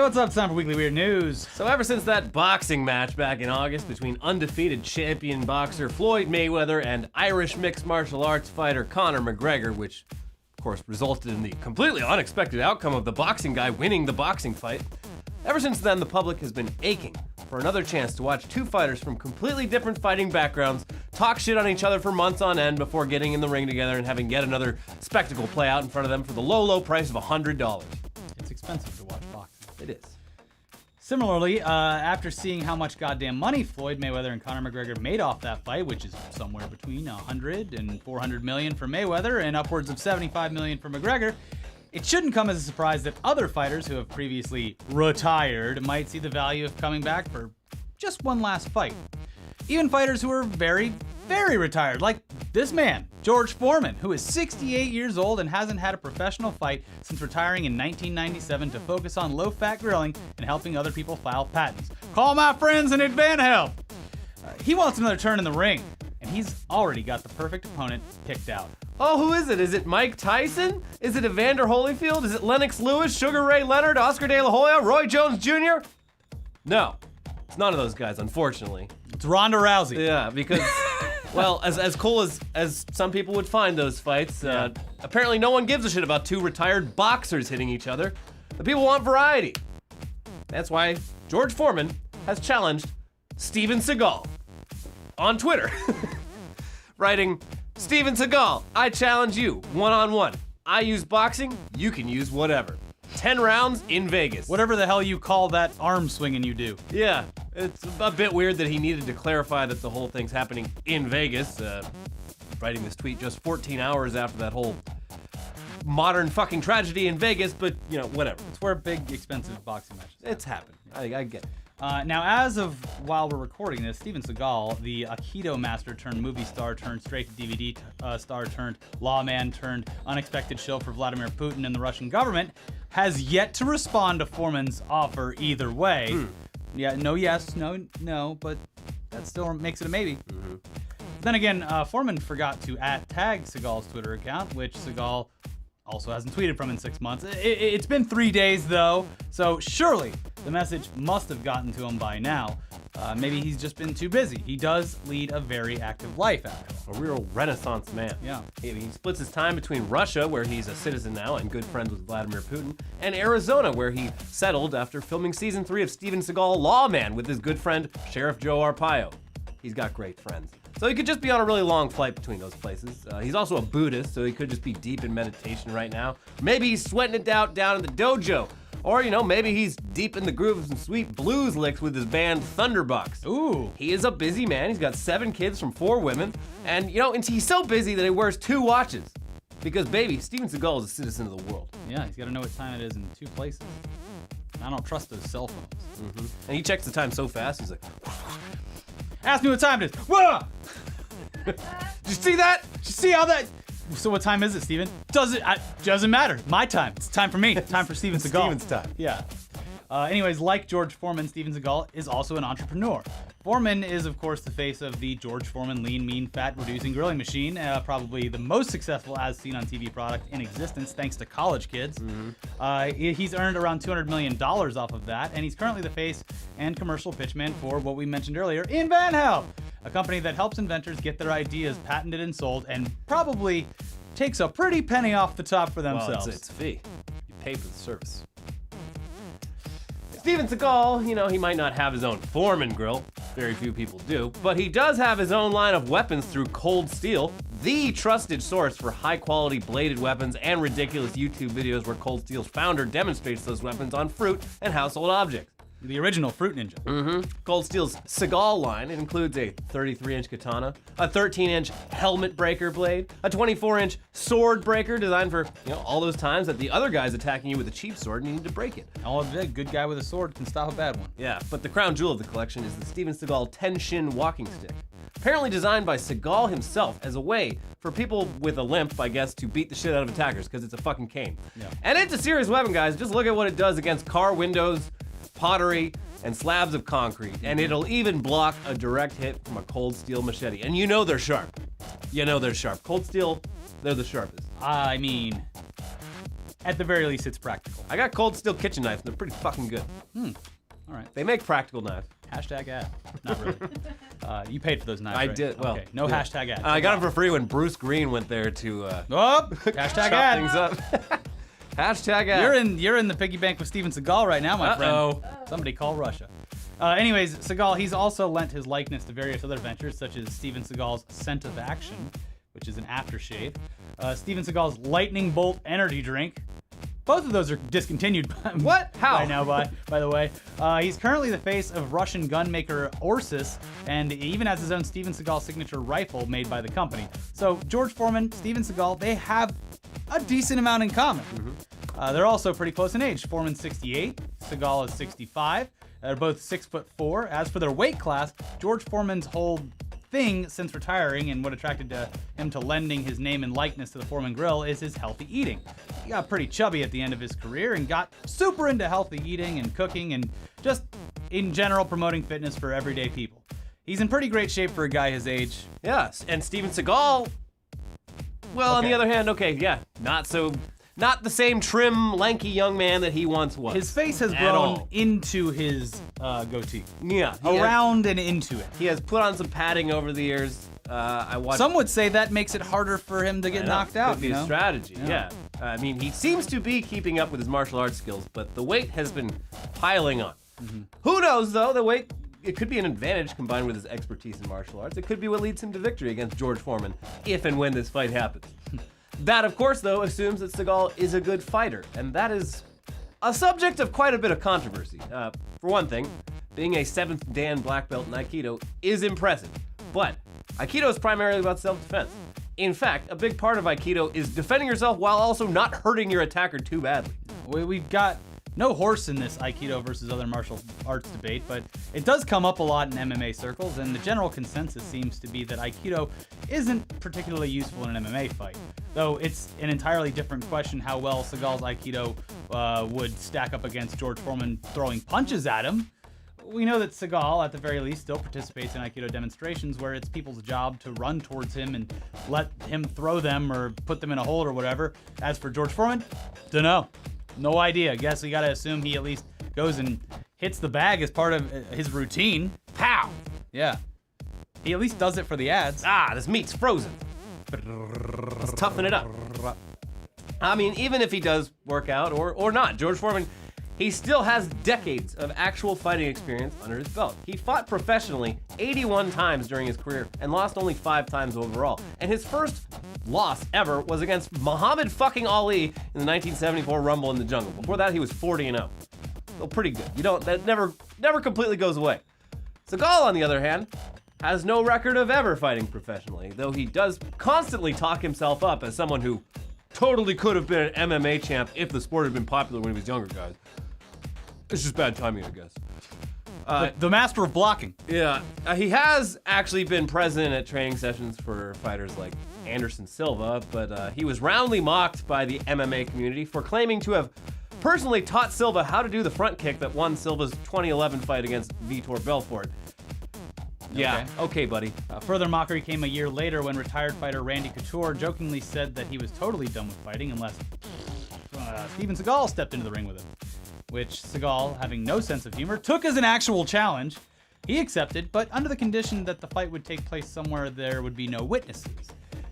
what's up? It's time for Weekly Weird News. So ever since that boxing match back in August between undefeated champion boxer Floyd Mayweather and Irish mixed martial arts fighter Conor McGregor, which of course resulted in the completely unexpected outcome of the boxing guy winning the boxing fight, ever since then the public has been aching for another chance to watch two fighters from completely different fighting backgrounds talk shit on each other for months on end before getting in the ring together and having yet another spectacle play out in front of them for the low, low price of $100. It's expensive to watch boxing. It is. Similarly, after seeing how much goddamn money Floyd Mayweather and Conor McGregor made off that fight, which is somewhere between 100 and 400 million for Mayweather and upwards of 75 million for McGregor, it shouldn't come as a surprise that other fighters who have previously retired might see the value of coming back for just one last fight. Even fighters who are very, very retired, like this man, George Foreman, who is 68 years old and hasn't had a professional fight since retiring in 1997 to focus on low-fat grilling and helping other people file patents. Call my friends and advance help! He wants another turn in the ring, and he's already got the perfect opponent picked out. Oh, who is it? Is it Mike Tyson? Is it Evander Holyfield? Is it Lennox Lewis, Sugar Ray Leonard, Oscar De La Hoya, Roy Jones Jr.? No, it's none of those guys, unfortunately. It's Ronda Rousey. Yeah, because, well, as cool as some people would find those fights, apparently no one gives a shit about two retired boxers hitting each other. The people want variety. That's why George Foreman has challenged Steven Seagal on Twitter, writing, Steven Seagal, I challenge you, one-on-one. I use boxing, you can use whatever. 10 rounds in Vegas. Whatever the hell you call that arm swinging you do. Yeah, it's a bit weird that he needed to clarify that the whole thing's happening in Vegas, writing this tweet just 14 hours after that whole modern fucking tragedy in Vegas, but, you know, whatever. It's where big, expensive boxing matches happen. It's happened. I get it. Now, as of while we're recording this, Steven Seagal, the Aikido master turned movie star turned straight-to-DVD star turned lawman turned unexpected shill for Vladimir Putin and the Russian government, has yet to respond to Foreman's offer either way. Yeah, no yes, no, but that still makes it a maybe. Then again, Foreman forgot to tag Seagal's Twitter account, which Seagal also hasn't tweeted from in 6 months. It's been 3 days though, so surely the message must have gotten to him by now. Maybe he's just been too busy. He does lead a very active life after all. A real renaissance man. Yeah. He splits his time between Russia, where he's a citizen now and good friends with Vladimir Putin, and Arizona, where he settled after filming season 3 of Steven Seagal Lawman with his good friend Sheriff Joe Arpaio. He's got great friends. So he could just be on a really long flight between those places. He's also a Buddhist, so he could just be deep in meditation right now. Maybe he's sweating it out down in the dojo. Or, you know, maybe he's deep in the groove of some sweet blues licks with his band Thunderbucks. Ooh. He is a busy man. He's got 7 kids from 4 women. And, you know, he's so busy that he wears 2 watches. Because, baby, Steven Seagal is a citizen of the world. Yeah, he's got to know what time it is in 2 places. And I don't trust those cell phones. And he checks the time so fast, he's like, Ask me what time it is. Whoa! did you see that? Did you see how that... So what time is it, Steven? Doesn't matter. My time. It's time for me. Time for Steven Seagal. Steven's time. Yeah. Anyways, like George Foreman, Steven Seagal is also an entrepreneur. Foreman is, of course, the face of the George Foreman lean, mean, fat reducing grilling machine, probably the most successful as seen on TV product in existence, thanks to college kids. He's earned around $200 million off of that, and he's currently the face and commercial pitchman for what we mentioned earlier, InventHelp, a company that helps inventors get their ideas patented and sold, and probably takes a pretty penny off the top for themselves. Well, it's a fee. You pay for the service. Steven Seagal, you know, he might not have his own Foreman grill. Very few people do. But he does have his own line of weapons through Cold Steel, the trusted source for high-quality bladed weapons and ridiculous YouTube videos where Cold Steel's founder demonstrates those weapons on fruit and household objects. The original Fruit Ninja. Cold Steel's Seagal line, it includes a 33-inch katana, a 13-inch helmet breaker blade, a 24-inch sword breaker designed for, you know, all those times that the other guy's attacking you with a cheap sword and you need to break it. Oh, a good guy with a sword can stop a bad one. Yeah, but the crown jewel of the collection is the Steven Seagal 10-shin walking stick. Apparently designed by Seagal himself as a way for people with a limp, I guess, to beat the shit out of attackers, because it's a fucking cane. Yeah. And it's a serious weapon, guys. Just look at what it does against car windows, pottery, and slabs of concrete, and it'll even block a direct hit from a Cold Steel machete. And you know they're sharp. You know they're sharp. Cold Steel, they're the sharpest. I mean, at the very least, it's practical. I got Cold Steel kitchen knives, and they're pretty fucking good. All right. They make practical knives. Hashtag ad. Not really. You paid for those knives, I right? did. Well, okay. No yeah. hashtag ad. I got them for free when Bruce Green went there to Oh, hashtag chop ad. things up. Hashtag ad. You're in the piggy bank with Steven Seagal right now, my friend. Somebody call Russia. Anyways, Seagal, he's also lent his likeness to various other ventures, such as Steven Seagal's Scent of Action, which is an aftershave. Steven Seagal's Lightning Bolt energy drink. Both of those are discontinued. What? How? Right now, by the way. He's currently the face of Russian gun maker Orsis, and he even has his own Steven Seagal signature rifle made by the company. So George Foreman, Steven Seagal, they have a decent amount in common. They're also pretty close in age. Foreman's 68, Seagal is 65. They're both 6'4". As for their weight class, George Foreman's whole thing since retiring and what attracted him to lending his name and likeness to the Foreman grill is his healthy eating. He got pretty chubby at the end of his career and got super into healthy eating and cooking and just in general promoting fitness for everyday people. He's in pretty great shape for a guy his age. Yes, and Steven Seagal, well, on the other hand, not the same trim, lanky young man that he once was. His face has grown into his goatee. Yeah. Around and into it. He has put on some padding over the years. Some would say that makes it harder for him to get knocked out. Could be a strategy, yeah. I mean, he seems to be keeping up with his martial arts skills, but the weight has been piling on. Who knows, though? The weight, it could be an advantage combined with his expertise in martial arts. It could be what leads him to victory against George Foreman, if and when this fight happens. That, of course, though, assumes that Seagal is a good fighter, and that is a subject of quite a bit of controversy. For one thing, being a 7th Dan black belt in Aikido is impressive, but Aikido is primarily about self-defense. In fact, a big part of Aikido is defending yourself while also not hurting your attacker too badly. We've got no horse in this Aikido versus other martial arts debate, but it does come up a lot in MMA circles, and the general consensus seems to be that Aikido isn't particularly useful in an MMA fight. Though it's an entirely different question how well Seagal's Aikido would stack up against George Foreman throwing punches at him. We know that Seagal, at the very least, still participates in Aikido demonstrations where it's people's job to run towards him and let him throw them or put them in a hold or whatever. As for George Foreman, dunno. No idea. Guess we gotta assume he at least goes and hits the bag as part of his routine. Pow! Yeah. He at least does it for the ads. This meat's frozen. Let's toughen it up. I mean, even if he does work out or not, George Foreman, he still has decades of actual fighting experience under his belt. He fought professionally 81 times during his career and lost only 5 times overall. And his first loss ever was against Muhammad fucking Ali in the 1974 Rumble in the Jungle. Before that, he was 40-0. So pretty good. That never completely goes away. Seagal, on the other hand, has no record of ever fighting professionally, though he does constantly talk himself up as someone who totally could have been an MMA champ if the sport had been popular when he was younger, guys. It's just bad timing, I guess. The master of blocking. Yeah, he has actually been present at training sessions for fighters like Anderson Silva, but he was roundly mocked by the MMA community for claiming to have personally taught Silva how to do the front kick that won Silva's 2011 fight against Vitor Belfort. Yeah, okay, buddy. Further mockery came a year later when retired fighter Randy Couture jokingly said that he was totally done with fighting unless Steven Seagal stepped into the ring with him, which Seagal, having no sense of humor, took as an actual challenge. He accepted, but under the condition that the fight would take place somewhere there would be no witnesses.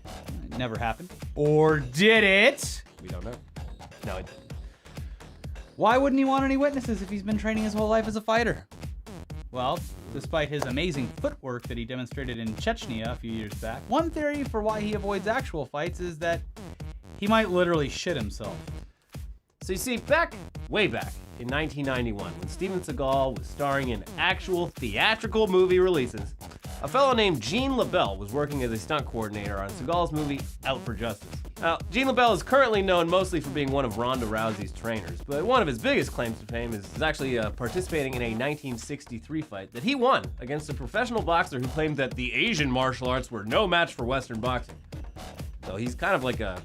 It never happened. Or did it? We don't know. No, it didn't. Why wouldn't he want any witnesses if he's been training his whole life as a fighter? Well, despite his amazing footwork that he demonstrated in Chechnya a few years back, one theory for why he avoids actual fights is that he might literally shit himself. So you see, way back in 1991, when Steven Seagal was starring in actual theatrical movie releases, a fellow named Gene LaBelle was working as a stunt coordinator on Seagal's movie Out for Justice. Now, Gene LaBelle is currently known mostly for being one of Ronda Rousey's trainers, but one of his biggest claims to fame is actually participating in a 1963 fight that he won against a professional boxer who claimed that the Asian martial arts were no match for Western boxing. So he's kind of like a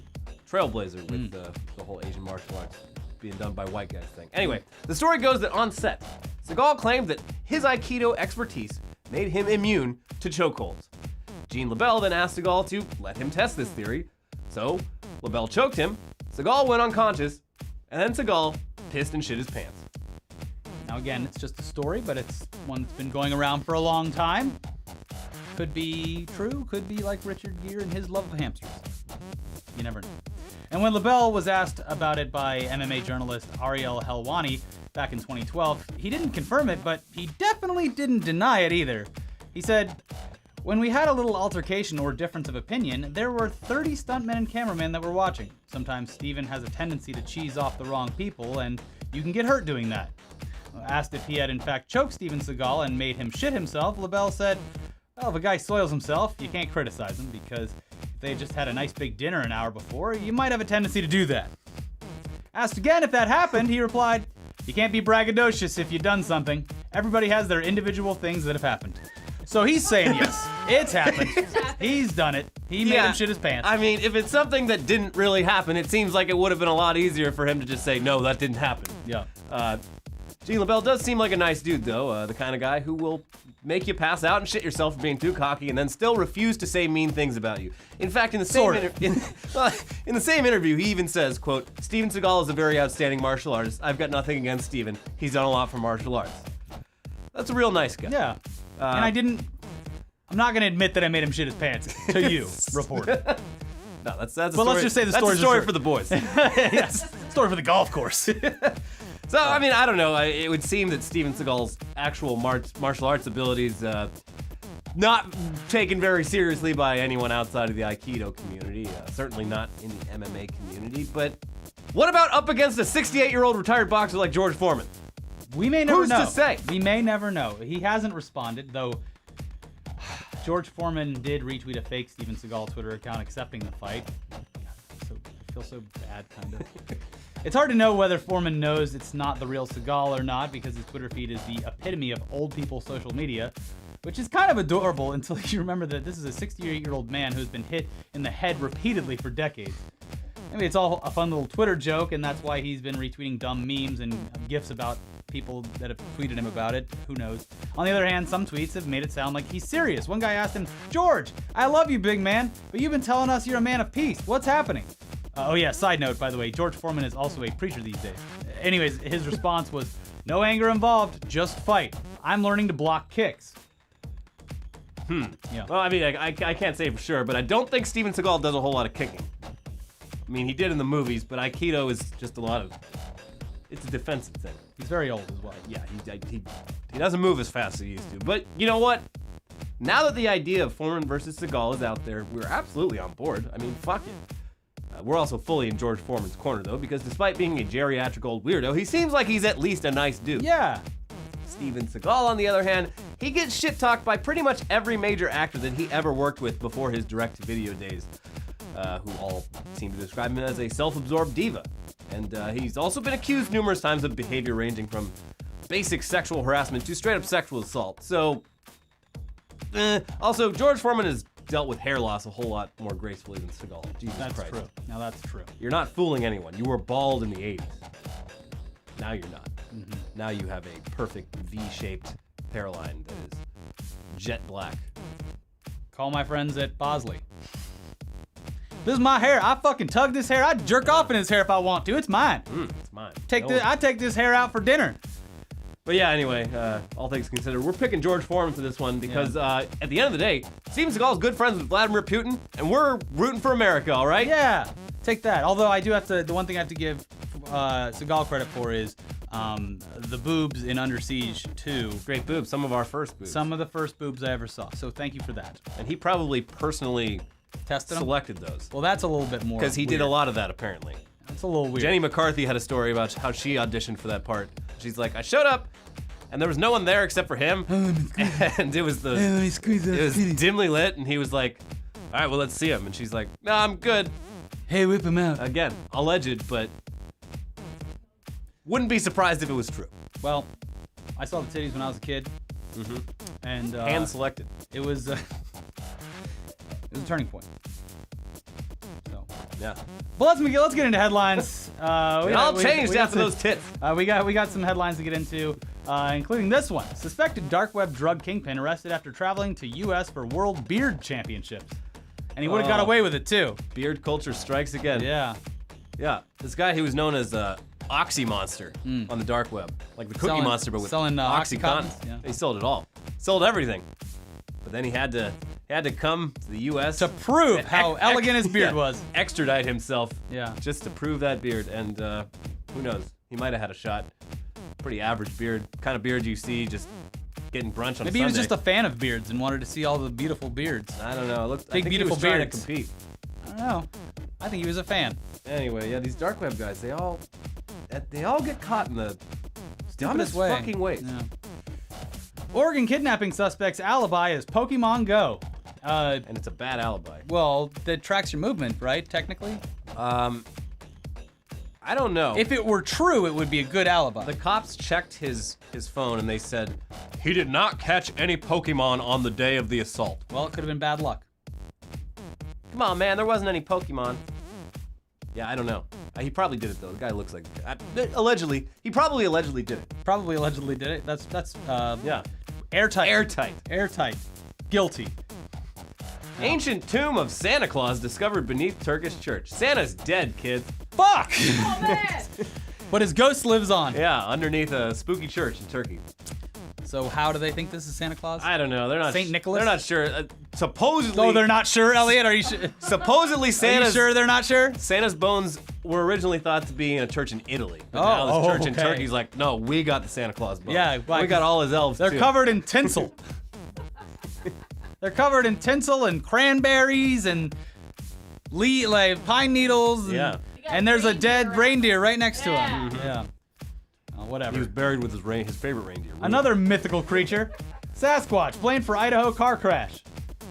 trailblazer with the whole Asian martial arts being done by white guys thing. Anyway, the story goes that on set, Seagal claimed that his Aikido expertise made him immune to chokeholds. Gene LaBelle then asked Seagal to let him test this theory, so LaBelle choked him, Seagal went unconscious, And then Seagal pissed and shit his pants. Now again, it's just a story, but it's one that's been going around for a long time. Could be true, could be like Richard Gere and his love of hamsters. You never know. And when LaBelle was asked about it by MMA journalist Ariel Helwani back in 2012, he didn't confirm it, but he definitely didn't deny it either. He said, "When we had a little altercation or difference of opinion, there were 30 stuntmen and cameramen that were watching. Sometimes Steven has a tendency to cheese off the wrong people, and you can get hurt doing that." Asked if he had in fact choked Steven Seagal and made him shit himself, LaBelle said, "Well, if a guy soils himself, you can't criticize him, because if they just had a nice big dinner an hour before, you might have a tendency to do that." Asked again if that happened, he replied, "You can't be braggadocious if you've done something. Everybody has their individual things that have happened." So he's saying yes, it's happened. He's done it. He made him shit his pants. I mean, if it's something that didn't really happen, it seems like it would have been a lot easier for him to just say, no, that didn't happen. Yeah. Gene LaBelle does seem like a nice dude, though. The kind of guy who will make you pass out and shit yourself for being too cocky and then still refuse to say mean things about you. In fact, in the same interview, he even says, quote, "Steven Seagal is a very outstanding martial artist. I've got nothing against Steven. He's done a lot for martial arts." That's a real nice guy. Yeah. And I'm not going to admit that I made him shit his pants to you, reporter. No, that's a but story. Let's just say the that's a story's story for the boys. Yes, story for the golf course. So, I mean, I don't know. It would seem that Steven Seagal's actual martial arts abilities not taken very seriously by anyone outside of the Aikido community. Certainly not in the MMA community. But what about up against a 68-year-old retired boxer like George Foreman? We may never know. Who's to say? We may never know. He hasn't responded, though. George Foreman did retweet a fake Steven Seagal Twitter account accepting the fight. I feel so bad, kind of. It's hard to know whether Foreman knows it's not the real Seagal or not, because his Twitter feed is the epitome of old people social media, which is kind of adorable until you remember that this is a 68-year-old man who's been hit in the head repeatedly for decades. Maybe it's all a fun little Twitter joke, and that's why he's been retweeting dumb memes and GIFs about people that have tweeted him about it. Who knows? On the other hand, some tweets have made it sound like he's serious. One guy asked him, "George, I love you, big man, but you've been telling us you're a man of peace. What's happening?" Oh yeah, side note, by the way, George Foreman is also a preacher these days. Anyways, his response was, "No anger involved, just fight. I'm learning to block kicks." Yeah. Well, I mean, I can't say for sure, but I don't think Steven Seagal does a whole lot of kicking. I mean, he did in the movies, but Aikido is just it's a defensive thing. He's very old as well. Yeah, he doesn't move as fast as he used to. But you know what? Now that the idea of Foreman versus Seagal is out there, we're absolutely on board. I mean, fuck it. We're also fully in George Foreman's corner, though, because despite being a geriatric old weirdo, he seems like he's at least a nice dude. Yeah. Steven Seagal, on the other hand, he gets shit-talked by pretty much every major actor that he ever worked with before his direct-to-video days, who all seem to describe him as a self-absorbed diva. And he's also been accused numerous times of behavior ranging from basic sexual harassment to straight-up sexual assault. So, also, George Foreman has dealt with hair loss a whole lot more gracefully than Seagal. Jesus That's Christ. true. Now that's true. You're not fooling anyone. You were bald in the 80s. Now you're not. Mm-hmm. Now you have a perfect V-shaped hairline that is jet black. Call my friends at Bosley. This is my hair. I fucking tug this hair. I jerk off in his hair if I want to. It's mine. It's mine. I take this hair out for dinner. But yeah, anyway, all things considered, we're picking George Foreman for this one because at the end of the day, Steven Seagal is good friends with Vladimir Putin, and we're rooting for America, all right? Yeah, take that. Although I do have to, the one thing I have to give Seagal credit for is the boobs in Under Siege 2. Great boobs, some of our first boobs. Some of the first boobs I ever saw, so thank you for that. And he probably personally Tested them? selected those. Well, that's a little bit more Because he did weird. a lot of that, apparently. That's a little weird. Jenny McCarthy had a story about how she auditioned for that part. She's like, I showed up, and there was no one there except for him, and it was dimly lit, and he was like, all right, well, let's see him. And she's like, no, I'm good. Hey, whip him out. Again, alleged, but wouldn't be surprised if it was true. Well, I saw the titties when I was a kid, and Hand selected. it was a turning point. So, Yeah. but let's get into headlines. It all changed got after some- those tits. We got some headlines to get into, including this one: suspected dark web drug kingpin arrested after traveling to U.S. for World Beard Championships, and he would have got Oh. away with it too. Beard culture strikes again. Yeah. Yeah. This guy, he was known as Oxy Monster on the dark web, like the Cookie Selling- Monster, but with selling, OxyContin. Oxycontins? Yeah. He sold it all. Sold everything. But then he had to come to the U.S. To prove how elegant his beard was. Extradite himself. Yeah. Just to prove that beard, and who knows? He might have had a shot. Pretty average beard, kind of beard you see just getting brunch on Maybe a he was Sunday. just a fan of beards and wanted to see all the beautiful beards. I don't know. I Big, think beautiful he was trying beards. to compete. I don't know. I think he was a fan. Anyway, yeah, these dark web guys, they all get caught in the dumbest Stupidest way. fucking ways. Yeah. Oregon kidnapping suspect's alibi is Pokemon Go. And it's a bad alibi. Well, that tracks your movement, right? Technically. I don't know. If it were true, it would be a good alibi. The cops checked his phone and they said he did not catch any Pokemon on the day of the assault. Well, it could have been bad luck. Come on, man, there wasn't any Pokemon. Yeah, I don't know. He probably did it though. The guy looks like allegedly. He probably allegedly did it. Probably allegedly did it. That's Yeah. airtight. Airtight. Airtight. Guilty. Ancient tomb of Santa Claus discovered beneath Turkish church. Santa's dead, kids. Fuck! Oh man! But his ghost lives on. Yeah, underneath a spooky church in Turkey. So how do they think this is Santa Claus? I don't know. They're not. Saint Nicholas? They're not sure. Supposedly. Oh, they're not sure, Elliot? Are you sure? Supposedly Are you Santa's. sure they're not sure? Santa's bones were originally thought to be in a church in Italy. But Oh, now this church in okay. Turkey's like, no, we got the Santa Claus bones. Yeah, why? we got all his elves They're too. covered in tinsel. They're covered in tinsel and cranberries and like pine needles. And, Yeah. And there's a dead reindeer right next to him. Yeah. Yeah. Oh, whatever. He was buried with his favorite reindeer. Another mythical creature. Sasquatch, blamed for Idaho car crash.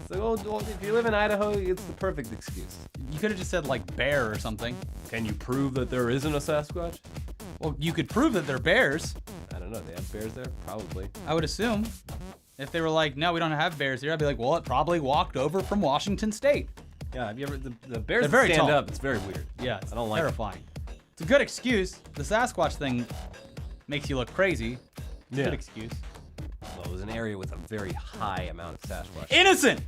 So, well, if you live in Idaho, it's the perfect excuse. You could have just said like bear or something. Can you prove that there isn't a Sasquatch? Well, you could prove that they're bears. I don't know. They have bears there? Probably. I would assume. If they were like, no, we don't have bears here, I'd be like, well, it probably walked over from Washington State. Yeah, have you ever, the bears They're that very stand tall. up, it's very weird. Yeah, it's I don't like it. terrifying. It's a good excuse. The Sasquatch thing makes you look crazy. Yeah. Good excuse. Well, it was an area with a very high amount of Sasquatch. Innocent!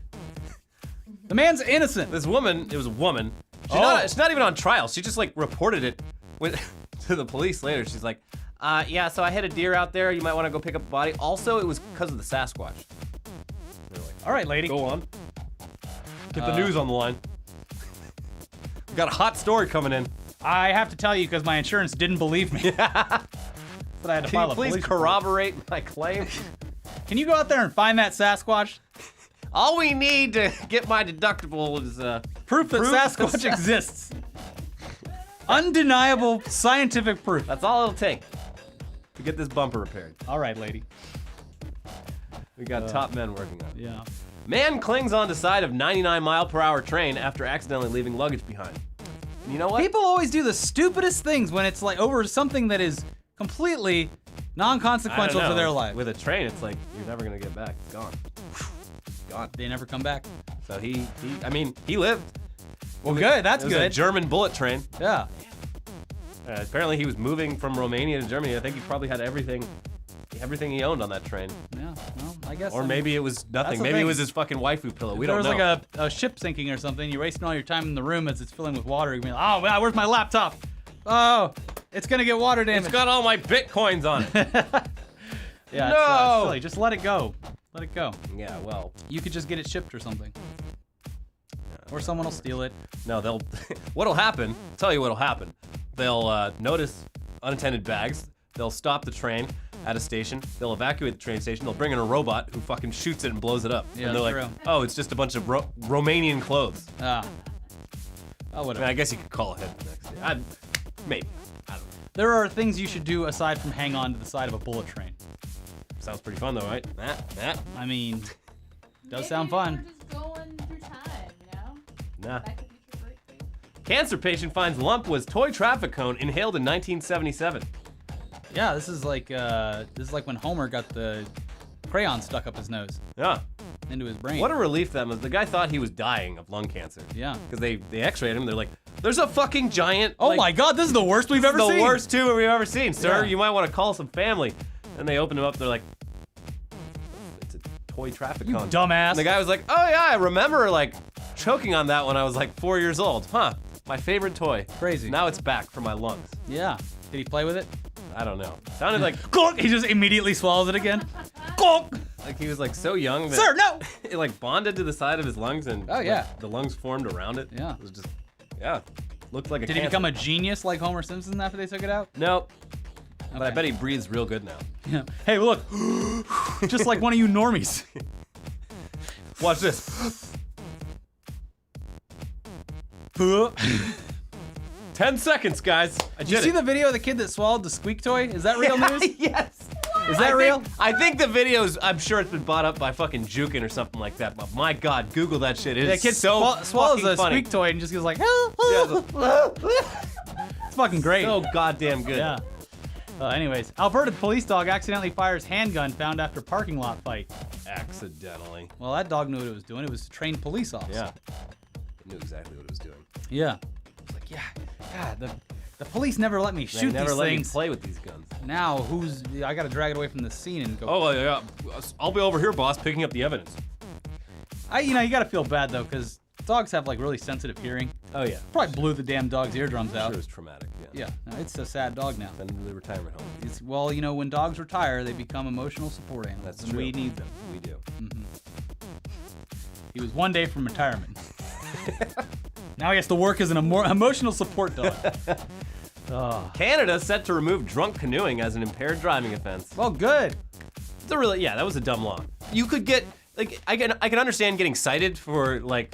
The man's innocent. This woman, it was a woman. Oh. She's not even on trial. She just like reported it to the police later. She's like, yeah, so I hit a deer out there. You might want to go pick up the body. Also, it was because of the Sasquatch. They're like, All right, lady. go on. Get the news on the line. We got a hot story coming in. I have to tell you because my insurance didn't believe me. But I had to Can file you a please police report. corroborate my claim? Can you go out there and find that Sasquatch? All we need to get my deductible is Proof that Proof Sasquatch that exists. Undeniable scientific proof. that's all it'll take to get this bumper repaired. All right, lady. We got top men working on it. Yeah. Man clings onto side of 99-mile-per-hour train after accidentally leaving luggage behind. And you know what? People always do the stupidest things when it's like over something that is completely I non-consequential don't to their know. life. With a train, it's like you're never gonna get back. It's gone. Gone. They never come back. So he lived. Well, good. That's It was a good. German bullet train. Yeah. Apparently, he was moving from Romania to Germany. I think he probably had everything he owned on that train. Yeah. Well, I guess. Or maybe it was nothing. the Maybe it thing. was his fucking waifu pillow. We if there don't was know. like a ship sinking or something, you're wasting all your time in the room as it's filling with water. You're being like, oh, wow, where's my laptop? Oh, it's gonna get water damage. It's got all my bitcoins on it. Yeah, No! it's silly. Just let it go. Let it go. Yeah, well, You could just get it shipped or something. Or someone will steal it. no, they'll. What'll happen? I'll tell you what'll happen. They'll notice unattended bags. They'll stop the train at a station. They'll evacuate the train station. They'll bring in a robot who fucking shoots it and blows it up. Yeah, and they're like, true. oh, it's just a bunch of Romanian clothes. Ah. Oh, I mean, whatever. I guess you could call ahead the next day. Maybe. I don't know. There are things you should do aside from hang on to the side of a bullet train. Sounds pretty fun though, right? I mean, does Maybe sound fun. We're just going through time, you know? Nah. Back to the Future break. Cancer patient finds lump was toy traffic cone inhaled in 1977. Yeah, this is like when Homer got the crayon stuck up his nose Yeah. into his brain. What a relief that was. The guy thought he was dying of lung cancer. Yeah. Because they x-rayed him. They're like, there's a fucking giant. Oh like, my God, this is the worst we've ever the seen. worst tumor we've ever seen, sir. Yeah. You might want to call some family. And they opened him up. They're like, it's a toy traffic You cone. dumbass. And the guy was like, oh yeah, I remember like choking on that when I was like 4 years old. Huh. My favorite toy. Crazy. Now it's back for my lungs. Yeah. Did he play with it? I don't know. Sounded like Gulk! He just immediately swallows it again. Gulk! like he was like so young that Sir, no! it like bonded to the side of his lungs and Oh, yeah. like, the lungs formed around it. Yeah. It was just looked like a Did he cancer. become a genius like Homer Simpson after they took it out? No. But I Okay. bet he breathes real good now. Yeah. Hey, look. Just like one of you normies. Watch this. 10 seconds, guys. I Did you see the video of the kid that swallowed the squeak toy? Is that real news? Yes. Is that real? I think the videos, I'm sure it's been bought up by fucking Jukin or something like that, but my God, Google that shit. It The is kid so swallows fucking a funny. squeak toy and just goes like, Yeah, it's fucking great. so goddamn good. Yeah. Anyways, Alberta police dog accidentally fires handgun found after parking lot fight. Accidentally. Well, that dog knew what it was doing. It was a trained police officer. Yeah. It knew exactly what it was doing. Yeah. It's like, yeah, God, the police never let me They shoot never these let things. me play with these guns. Now, I gotta drag it away from the scene and go. Oh, yeah. I'll be over here, boss, picking up the evidence. You gotta feel bad though, because dogs have like really sensitive hearing. Oh, yeah. Probably blew the damn dog's eardrums Sure, out. it was traumatic. Yeah. Yeah, no, it's a sad dog now. Then to the retirement home. It's, well, when dogs retire, they become emotional support animals. That's and true. we need them. We do. He was one day from retirement. Now he has to work as an emotional support dog. Oh. Canada set to remove drunk canoeing as an impaired driving offense. Well, good. It's a really, that was a dumb law. You could get, like, I can understand getting cited for, like,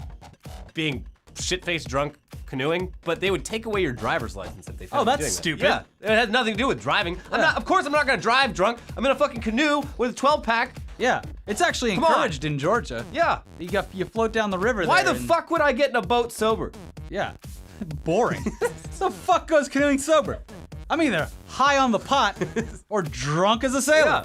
being shit-faced drunk canoeing, but they would take away your driver's license if they found you that's doing that. stupid. Yeah, it has nothing to do with driving. Of course I'm not gonna drive drunk. I'm in a fucking canoe with a 12-pack. Yeah, it's actually Come on. encouraged in Georgia. Yeah. You float down the river. Why there the and- fuck would I get in a boat sober? Yeah. Boring. The fuck goes canoeing sober? I'm either high on the pot or drunk as a sailor. Yeah.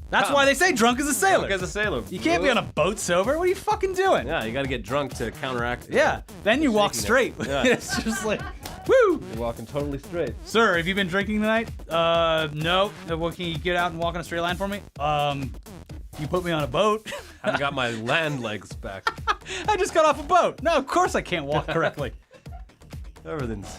That's why they say drunk as a sailor. Drunk as a sailor. You can't be on a boat sober. What are you fucking doing? Yeah, you gotta get drunk to counteract. Yeah. Then you walk straight. Yeah. It's just like, woo. You're walking totally straight. Sir, have you been drinking tonight? No. Well, can you get out and walk on a straight line for me? You put me on a boat. I've got my land legs back. I just got off a boat. No, of course I can't walk correctly. Everything's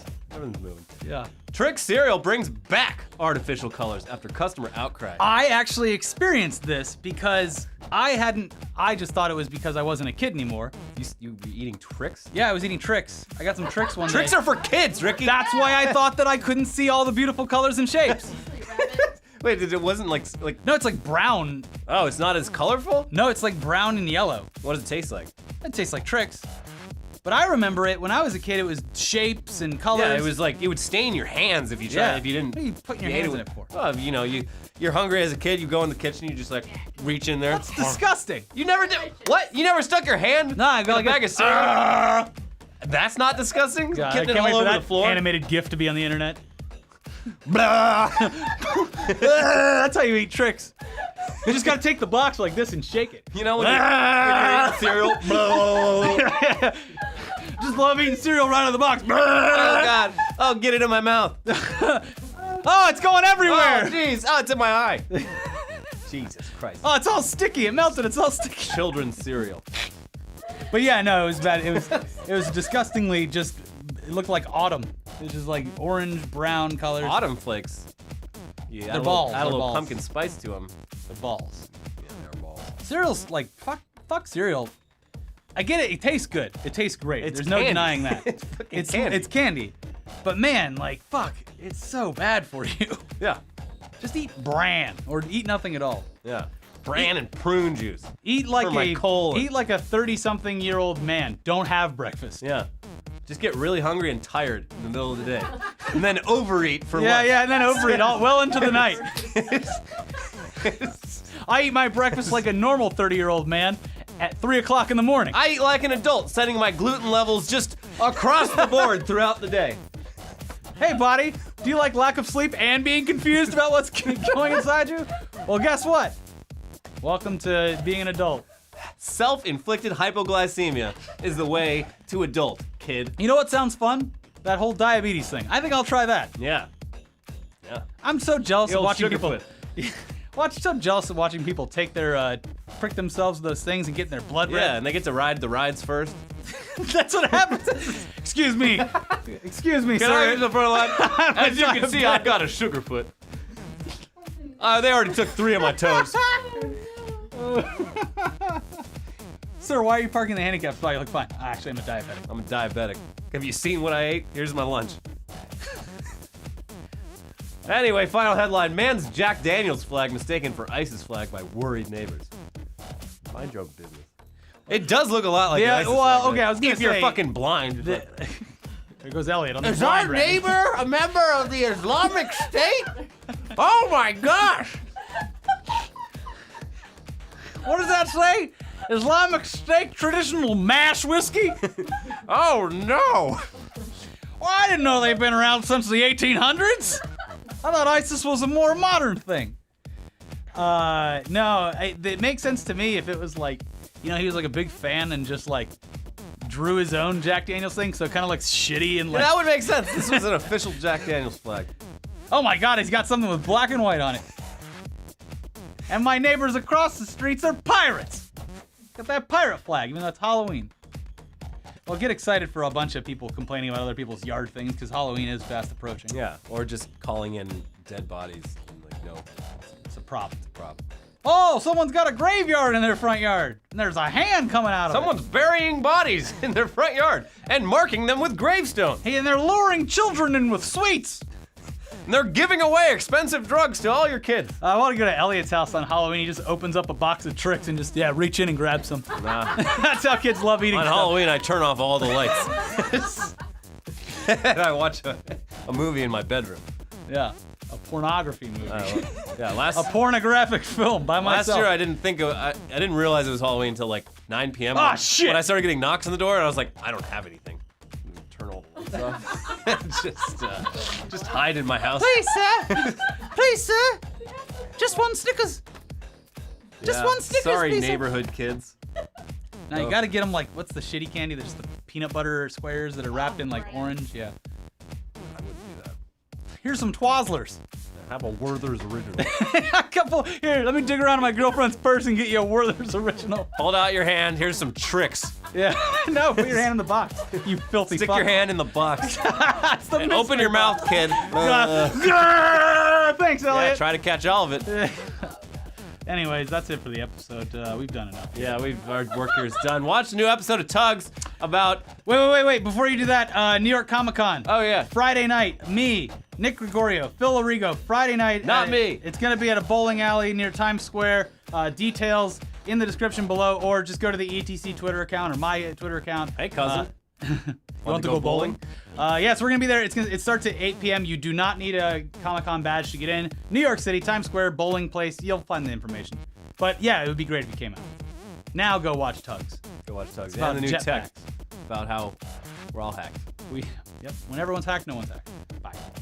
moving. Yeah. Trick cereal brings back artificial colors after customer outcry. I actually experienced this because I just thought it was because I wasn't a kid anymore. You be eating Trix? Yeah, I was eating Trix. I got some Trix one Trix day. are for kids, Ricky. That's why I thought that I couldn't see all the beautiful colors and shapes. Wait, it wasn't like No, it's like brown. oh, it's not as colorful? No, it's like brown and yellow. What does it taste like? It tastes like Trix. But I remember it when I was a kid. It was shapes and colors. Yeah, it was like it would stain your hands if you tried. Yeah. If you didn't. What are you putting your ate hands in with- it for? Well, you're hungry as a kid. You go in the kitchen. You just like reach in there. That's disgusting. You never did. What? You never stuck your hand? No, I in got a like bag of cereal. That's not disgusting. God, I Getting can't it wait all for over that the floor. animated GIF to be on the internet. That's how you eat Trix. You just gotta take the box like this and shake it. You know when you're eating cereal. Just love eating cereal right out of the box. Oh God! Oh, get it in my mouth. Oh, it's going everywhere. Oh, jeez. Oh, it's in my eye. Jesus Christ. Oh, it's all sticky. It melted. It's all sticky. Children's cereal. But yeah, no, it was bad. It was disgustingly just. It looked like autumn. It was just like orange, brown colors. Autumn flakes. Yeah, They're balls. Add a They're little balls. pumpkin spice to them. The balls. Yeah, they're balls. Cereal's like fuck cereal. I get it. It tastes good. It tastes great. It's There's no candy. denying that. It's fucking it's candy. It's candy. But man, like fuck, it's so bad for you. Yeah. Just eat bran or eat nothing at all. Yeah. Bran and prune juice. Eat like For my colon. eat like a 30-something-year-old man. Don't have breakfast. Yeah. Just get really hungry and tired in the middle of the day. And then overeat for Yeah, lunch. yeah, and then overeat all well into the night. I eat my breakfast like a normal 30-year-old man at 3 o'clock in the morning. I eat like an adult, setting my gluten levels just across the board throughout the day. Hey, buddy, do you like lack of sleep and being confused about what's going inside you? Well, guess what? Welcome to being an adult. Self-inflicted hypoglycemia is the way to adult, kid. You know what sounds fun? That whole diabetes thing. I think I'll try that. Yeah. Yeah. I'm so jealous The of old watching sugar people. foot. I'm jealous of watching people take their prick themselves with those things and get their blood red. Yeah, and they get to ride the rides first. That's what happens. Excuse me. Excuse me, Can I sir. use the front line? As you can diabetic. see, I've got a sugar foot. They already took 3 of my toes. Sir, why are you parking the handicap spot? You look fine. Actually, I'm a diabetic. I'm a diabetic. Have you seen what I ate? Here's my lunch. Anyway, final headline. Man's Jack Daniels flag mistaken for ISIS flag by worried neighbors. Mind your own business. It does look a lot like Yeah, an ISIS well, flag. okay, I was gonna If you're say- fucking blind. There goes Elliot on the Is our blind record. neighbor a member of the Islamic State? Oh my gosh! What does that say? Islamic State traditional mash whiskey? Oh no! Well, I didn't know they've been around since the 1800s. I thought ISIS was a more modern thing. No, it makes sense to me if it was like, he was like a big fan and just like drew his own Jack Daniels thing, so it kind of looks shitty and like, That would make sense. This was an official Jack Daniels flag. oh my god, he's got something with black and white on it. And my neighbors across the streets are pirates. Got that pirate flag, even though it's Halloween. Well, get excited for a bunch of people complaining about other people's yard things, because Halloween is fast approaching. Yeah, or just calling in dead bodies. And like, no, It's a prop. it's a problem. Oh, someone's got a graveyard in their front yard, and there's a hand coming out of Someone's burying bodies in their front yard and marking them with gravestones. it. Hey, and they're luring children in with sweets. And they're giving away expensive drugs to all your kids. I want to go to Elliot's house on Halloween. He just opens up a box of tricks and just, reach in and grab some. Nah. That's how kids love eating On stuff. Halloween, I turn off all the lights. And I watch a movie in my bedroom. Yeah, a pornography movie. Yeah, A last pornographic film by myself. year I didn't realize it was Halloween until like 9 p.m. Ah, shit. When I started getting knocks on the door, and I was like, I don't have anything. Turn all the lights off. just hide in my house. Please, sir. Please, sir. Just one Snickers. Just one Snickers, Sorry, please, sir. neighborhood kids. Now you gotta get them like, what's the shitty candy? There's the peanut butter squares that are wrapped in like orange. Yeah. I wouldn't do that. Here's some Twazzlers. Have a Werther's original. A couple. Here, let me dig around in my girlfriend's purse and get you a Werther's original. Hold out your hand. Here's some tricks. Yeah. No, put your hand in the box. You filthy Stick fuck. your hand in the box. It's the And open your mystery mouth, kid. box. Thanks, Yeah, Elliot. try to catch all of it. Anyways, that's it for the episode. We've done enough. Yeah, our work here is done. Watch the new episode of Tugs about. Wait. Before you do that, New York Comic Con. Oh yeah. Friday night, me, Nick Gregorio, Phil Arrigo, Friday night. Not me. It's going to be at a bowling alley near Times Square. Details in the description below, or just go to the ETC Twitter account or my Twitter account. Hey, cousin. You want to go bowling? Yeah, so we're going to be there. It starts at 8 p.m. You do not need a Comic-Con badge to get in. New York City, Times Square, bowling place. You'll find the information. But yeah, it would be great if you came out. Now go watch Tugs. Go watch Tugs. about And the new jetpacks. tech about how we're all hacked. Yep. When everyone's hacked, no one's hacked. Bye.